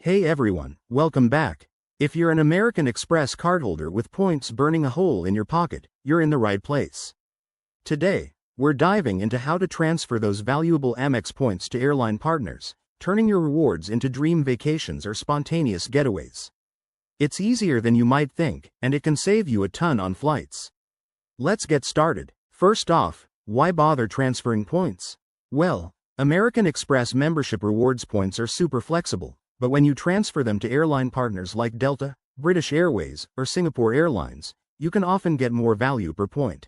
Hey everyone, welcome back. If you're an American Express cardholder with points burning a hole in your pocket, you're in the right place. Today, we're diving into how to transfer those valuable Amex points to airline partners, turning your rewards into dream vacations or spontaneous getaways. It's easier than you might think, and it can save you a ton on flights. Let's get started. First off, why bother transferring points? Well, American Express membership rewards points are super flexible. But when you transfer them to airline partners like Delta, British Airways, or Singapore Airlines, you can often get more value per point.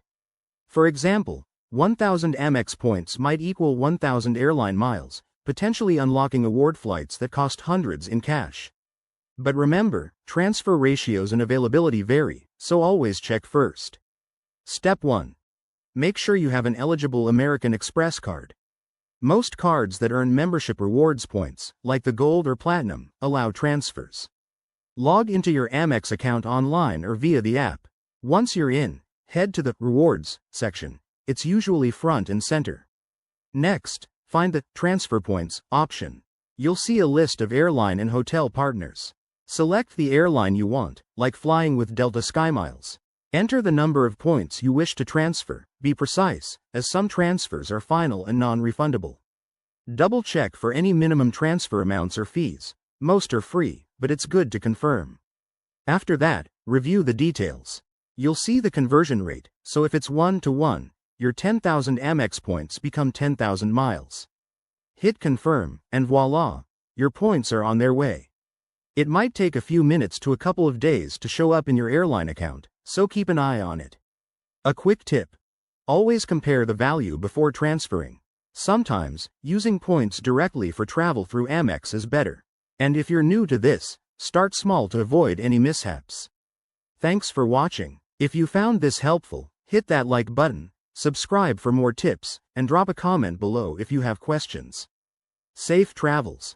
For example, 1,000 Amex points might equal 1,000 airline miles, potentially unlocking award flights that cost hundreds in cash. But remember, transfer ratios and availability vary, so always check first. Step 1. Make sure you have an eligible American Express card. Most cards that earn membership rewards points, like the Gold or Platinum, allow transfers. Log into your Amex account online or via the app. Once you're in, head to the Rewards section. It's usually front and center. Next, find the Transfer Points option. You'll see a list of airline and hotel partners. Select the airline you want, like flying with Delta SkyMiles. Enter the number of points you wish to transfer. Be precise, as some transfers are final and non-refundable. Double-check for any minimum transfer amounts or fees. Most are free, but it's good to confirm. After that, review the details. You'll see the conversion rate, so if it's 1-to-1, your 10,000 Amex points become 10,000 miles. Hit confirm, and voila, your points are on their way. It might take a few minutes to a couple of days to show up in your airline account, so keep an eye on it. A quick tip. Always compare the value before transferring. Sometimes, using points directly for travel through Amex is better. And if you're new to this, start small to avoid any mishaps. Thanks for watching. If you found this helpful, hit that like button, subscribe for more tips, and drop a comment below if you have questions. Safe travels.